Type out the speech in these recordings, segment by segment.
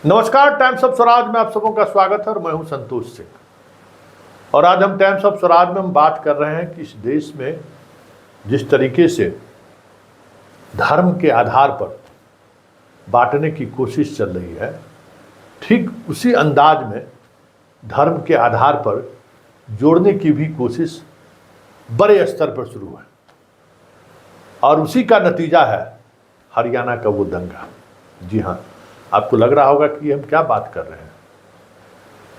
नमस्कार, times of Swaraj में आप सबों का स्वागत है और मैं हूं संतोष सिंह। और आज हम टाइम्स ऑफ स्वराज में हम बात कर रहे हैं कि इस देश में जिस तरीके से धर्म के आधार पर बांटने की कोशिश चल रही है, ठीक उसी अंदाज में धर्म के आधार पर जोड़ने की भी कोशिश बड़े स्तर पर शुरू है। और उसी का नतीजा है हरियाणा का वो दंगा। जी हाँ, आपको लग रहा होगा कि हम क्या बात कर रहे हैं,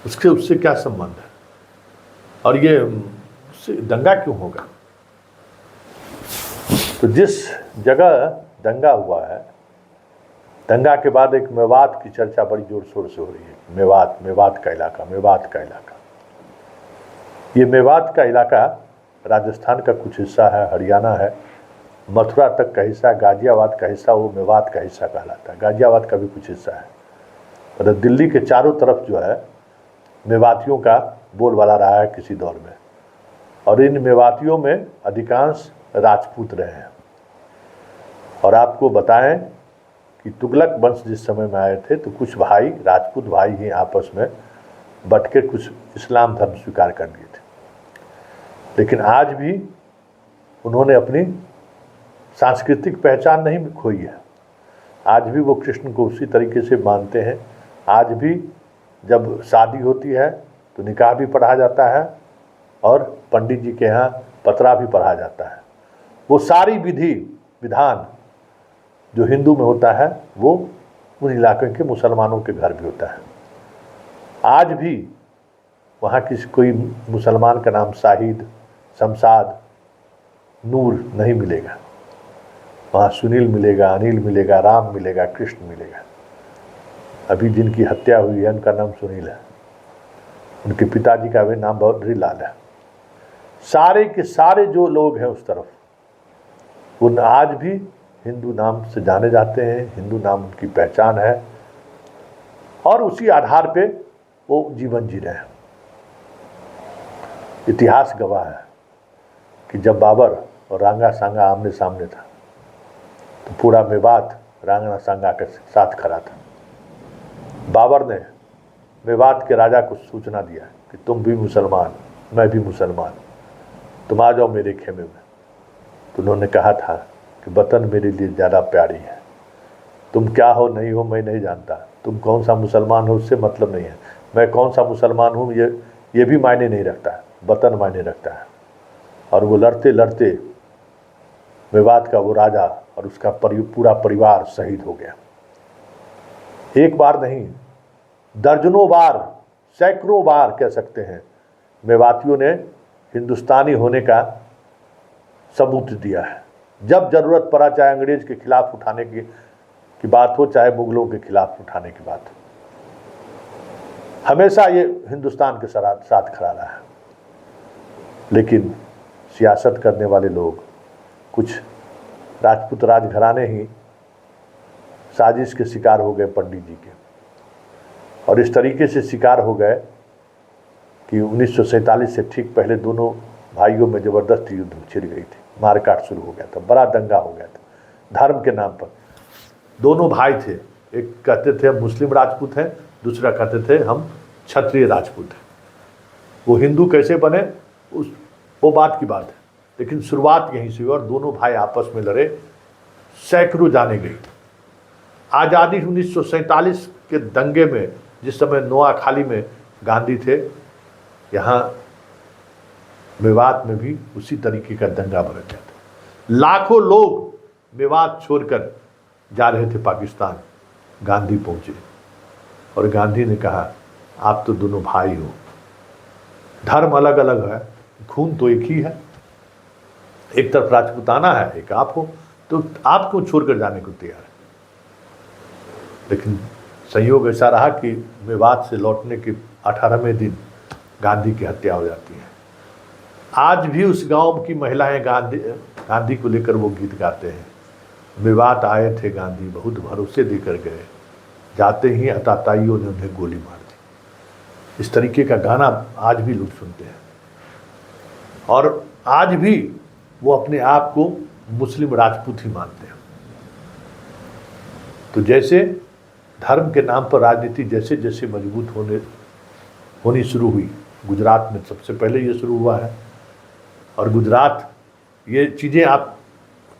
उससे क्या संबंध है और ये दंगा क्यों होगा। तो जिस जगह दंगा हुआ है, दंगा के बाद एक मेवात की चर्चा बड़ी जोर शोर से हो रही है। मेवात का इलाका। ये मेवात का इलाका राजस्थान का कुछ हिस्सा है, हरियाणा है, मथुरा तक का हिस्सा, गाजियाबाद का हिस्सा वो मेवात का हिस्सा कहलाता है। गाजियाबाद का भी कुछ हिस्सा है। मतलब दिल्ली के चारों तरफ जो है मेवातियों का बोलबाला रहा है किसी दौर में, और इन मेवातियों में अधिकांश राजपूत रहे हैं। और आपको बताएं कि तुगलक वंश जिस समय में आए थे तो कुछ भाई, राजपूत भाई ही आपस में बट के कुछ इस्लाम धर्म स्वीकार कर लिए थे, लेकिन आज भी उन्होंने अपनी सांस्कृतिक पहचान नहीं खोई है। आज भी वो कृष्ण को उसी तरीके से मानते हैं। आज भी जब शादी होती है तो निकाह भी पढ़ा जाता है और पंडित जी के यहाँ पतरा भी पढ़ा जाता है। वो सारी विधि विधान जो हिंदू में होता है वो उन इलाकों के मुसलमानों के घर भी होता है। आज भी वहाँ किसी कोई मुसलमान का नाम शाहिद, शमशाद, नूर नहीं मिलेगा। वहाँ सुनील मिलेगा, अनिल मिलेगा, राम मिलेगा, कृष्ण मिलेगा। अभी जिनकी हत्या हुई है उनका नाम सुनील है, उनके पिताजी का भी नाम बद्री लाल है। सारे के सारे जो लोग हैं उस तरफ उन आज भी हिंदू नाम से जाने जाते हैं, हिंदू नाम उनकी पहचान है और उसी आधार पे वो जीवन जी रहे हैं। इतिहास गवाह है कि जब बाबर और रांगा सांगा आमने सामने था तो पूरा मेवात रांगा सांगा के साथ खड़ा था। बाबर ने मेवात के राजा को सूचना दिया कि तुम भी मुसलमान, मैं भी मुसलमान, तुम आ जाओ मेरे खेमे में। तो उन्होंने कहा था कि वतन मेरे लिए ज़्यादा प्यारी है, तुम क्या हो नहीं हो मैं नहीं जानता, तुम कौन सा मुसलमान हो उससे मतलब नहीं है, मैं कौन सा मुसलमान हूँ ये भी मायने नहीं रखता है, वतन मायने रखता है। और वो लड़ते लड़ते मेवात का वो राजा और उसका पूरा परिवार शहीद हो गया। एक बार नहीं, दर्जनों बार, सैकड़ों बार कह सकते हैं, मेवातियों ने हिंदुस्तानी होने का सबूत दिया है। जब जरूरत पड़ा, चाहे अंग्रेज के खिलाफ उठाने की बात हो, चाहे मुगलों के खिलाफ उठाने की बात हो, हमेशा ये हिंदुस्तान के साथ खड़ा रहा है। लेकिन सियासत करने वाले लोग, कुछ राजपूत राजघराने ही साजिश के शिकार हो गए पंडित जी के, और इस तरीके से शिकार हो गए कि 1947 से ठीक पहले दोनों भाइयों में ज़बरदस्त युद्ध छिड़ गई थी, मारकाट शुरू हो गया था, बड़ा दंगा हो गया था धर्म के नाम पर। दोनों भाई थे, एक कहते थे हम मुस्लिम राजपूत हैं, दूसरा कहते थे हम क्षत्रिय राजपूत हैं। वो हिंदू कैसे बने वो बात की बात है, लेकिन शुरुआत यहीं से हुई और दोनों भाई आपस में लड़े, सैकड़ों जाने गई। आज़ादी 1947 के दंगे में, जिस समय नोआखाली में गांधी थे, यहाँ मेवात में भी उसी तरीके का दंगा भड़क गया था। लाखों लोग मेवात छोड़कर जा रहे थे पाकिस्तान। गांधी पहुँचे और गांधी ने कहा आप तो दोनों भाई हो, धर्म अलग अलग है, खून तो एक ही है, एक तरफ राजपूताना है, एक आप हो, तो आप क्यों छोड़कर जाने को तैयार है। लेकिन संयोग ऐसा रहा कि मेवात से लौटने के 18वें दिन गांधी की हत्या हो जाती है। आज भी उस गांव की महिलाएं गांधी को लेकर वो गीत गाते हैं, मेवात आए थे गांधी बहुत भरोसे देकर गए, जाते ही अताताइयों ने उन्हें गोली मार दी। इस तरीके का गाना आज भी लोग सुनते हैं और आज भी वो अपने आप को मुस्लिम राजपूत ही मानते हैं। तो जैसे धर्म के नाम पर राजनीति जैसे जैसे मजबूत होनी शुरू हुई, गुजरात में सबसे पहले ये शुरू हुआ है। और गुजरात, ये चीज़ें आप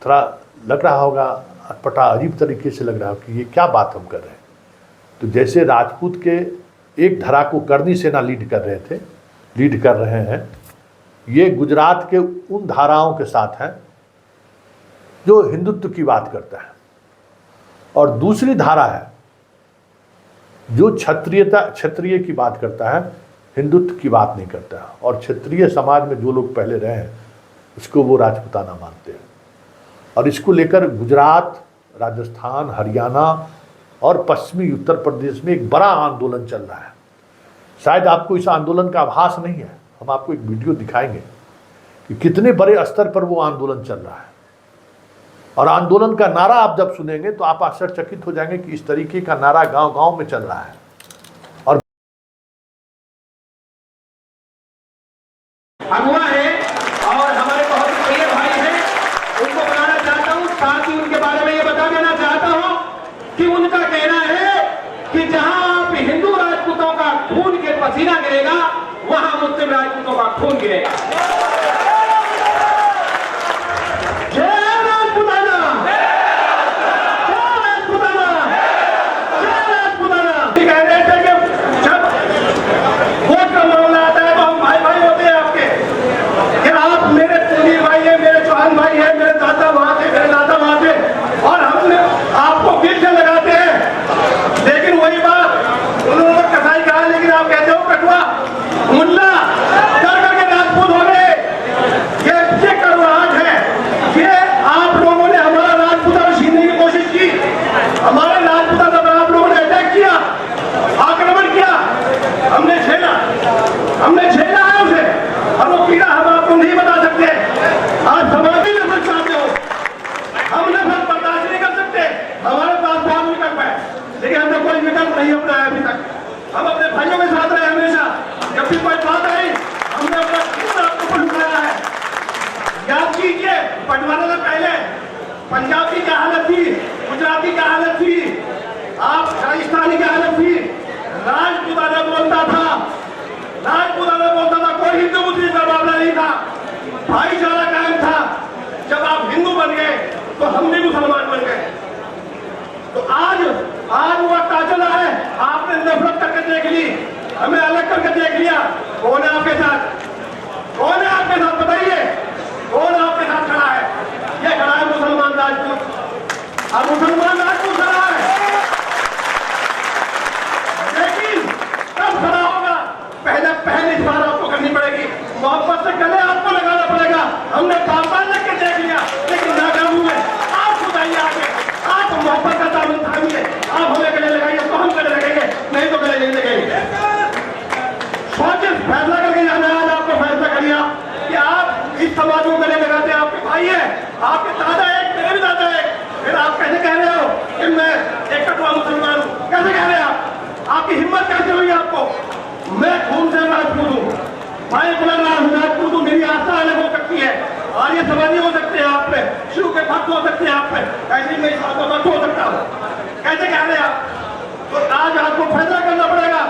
थोड़ा लग रहा होगा अटपटा, अजीब तरीके से लग रहा हो कि ये क्या बात हम कर रहे हैं। तो जैसे राजपूत के एक धारा को करनी सेना लीड कर रहे हैं, ये गुजरात के उन धाराओं के साथ हैं जो हिंदुत्व की बात करता है। और दूसरी धारा है जो क्षत्रिय की बात करता है, हिंदुत्व की बात नहीं करता। और क्षत्रिय समाज में जो लोग पहले रहे हैं उसको वो राजपूताना मानते हैं। और इसको लेकर गुजरात, राजस्थान, हरियाणा और पश्चिमी उत्तर प्रदेश में एक बड़ा आंदोलन चल रहा है। शायद आपको इस आंदोलन का आभास नहीं है, हम आपको एक वीडियो दिखाएंगे कि कितने बड़े स्तर पर वो आंदोलन चल रहा है। और आंदोलन का नारा आप जब सुनेंगे तो आप आश्चर्यचकित हो जाएंगे कि इस तरीके का नारा गांव-गांव में चल रहा है। और अगुआ है और हमारे बहुत प्रिय भाई हैं, उनको बताना चाहता हूँ, साथ ही उनके बारे में ये बता देना चाहता हूँ कि उनका कहना है कि जहां आप हिंदू राजपूतों का खून के पसीना गिरेगा, वहां मुस्लिम राजपूतों का खून गिरेगा। हमने झेला है उसे, और वो पीड़ा हम आपको नहीं बता सकते। आज समाधि नफरत चाहते हो, हम नफरत बर्दाश्त नहीं कर सकते। हमारे पास बहुत विकल्प है, लेकिन हमने कोई विकल्प नहीं अपनाया अभी तक। हम अपने भाइयों के साथ रहे हमेशा। जब भी कोई बात आई, हमने अपना खून आपको लुटाया है। याद कीजिए, पटवारी से पहले पंजाब की क्या हालत थी, गुजराती क्या हालत थी, आप राजस्थानी क्या हालत थी। राजपूताना बोलता था, कोई हिंदू मुस्लिम का मामला नहीं था, भाईचारा कायम था। जब आप हिंदू बन गए तो हम भी मुसलमान बन गए। तो आज वो वक्त चला है, आपने नफरत करके देख ली, हमें अलग करके देख लिया। कौन है आपके साथ, कौन है आपके साथ, बताइए कौन आपके साथ खड़ा है। ये खड़ा है मुसलमान राजपूत, और मुसलमान राजपूत खड़ा है। लेकिन कब खड़ा होगा, पहले इस बार आपको करनी पड़ेगी। मोहब्बत से गले आपको लगाना पड़ेगा। हमने बाबा लग के देख लिया, लेकिन नाकाम हुए। आप खुदाइए आगे, आप मोहब्बत का दामन थामिए। आप हमें गले लगाइए तो हम गले लगेंगे, नहीं तो गले नहीं लगेंगे। सोचे फैसला करके जाना है। आज आपको फैसला करिए कि आप इस समाज को गले लगाते हैं। आपके भाई है, आपके दादा एक, मेरे भी दादा एक। फिर आप कैसे कह रहे हो कि मैं एक कटवा मुसलमान हूँ, कैसे कह रहे हैं आप? आपकी हिम्मत कैसे हुई आपको? मैं खून से राजपूत हूँ, भाई राजपूत हूँ, मेरी आस्था अलग हो सकती है, और ये समाधि हो सकते हैं आप पे, शिव के भक्त हो सकते हैं आप पे, ऐसे ही मैं इस बात का भक्त हो सकता हूँ। कैसे कह रहे हैं आप? तो आज आपको फैसला करना पड़ेगा।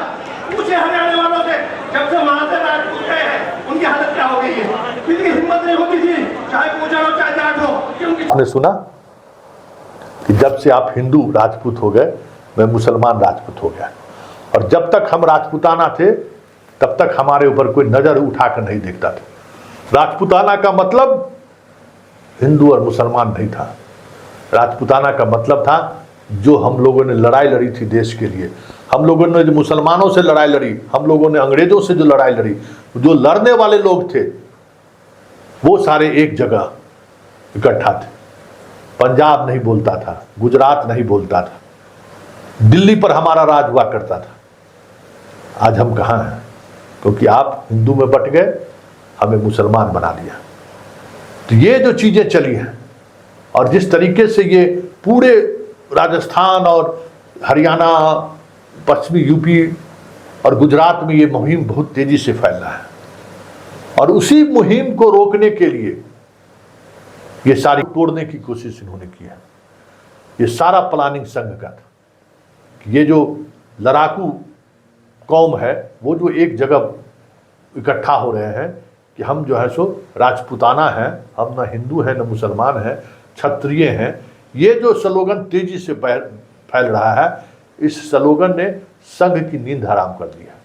पूछे हरियाणा वालों से, जब से वहां से राजपूत गए हैं, उनकी हालत क्या हो गई है? किसी की हिम्मत नहीं होती थी, चाहे पूछा हो चाहे जाट हो, क्योंकि आपने सुना कि जब से आप हिंदू राजपूत हो गए, मैं मुसलमान राजपूत हो गया। और जब तक हम राजपूताना थे तब तक हमारे ऊपर कोई नजर उठाकर नहीं देखता था। राजपूताना का मतलब हिंदू और मुसलमान नहीं था। राजपूताना का मतलब था जो हम लोगों ने लड़ाई लड़ी थी देश के लिए, हम लोगों ने जो मुसलमानों से लड़ाई लड़ी, हम लोगों ने अंग्रेजों से जो लड़ाई लड़ी, जो लड़ने वाले लोग थे वो सारे एक जगह इकट्ठा थे। पंजाब नहीं बोलता था, गुजरात नहीं बोलता था, दिल्ली पर हमारा राज हुआ करता था। आज हम कहाँ हैं? क्योंकि आप हिंदू में बट गए, हमें मुसलमान बना दिया। तो ये जो चीजें चली हैं, और जिस तरीके से ये पूरे राजस्थान और हरियाणा, पश्चिमी यूपी और गुजरात में ये मुहिम बहुत तेजी से फैल रहा है। और उसी मुहिम को रोकने के लिए ये सारी तोड़ने की कोशिश इन्होंने की है। ये सारा प्लानिंग संघ का था। कि ये जो लड़ाकू कौम है वो जो एक जगह इकट्ठा हो रहे हैं कि हम जो है सो राजपूताना हैं, हम ना हिंदू हैं न मुसलमान हैं, क्षत्रिय हैं, ये जो स्लोगन तेजी से फैल रहा है, इस स्लोगन ने संघ की नींद हराम कर दी है।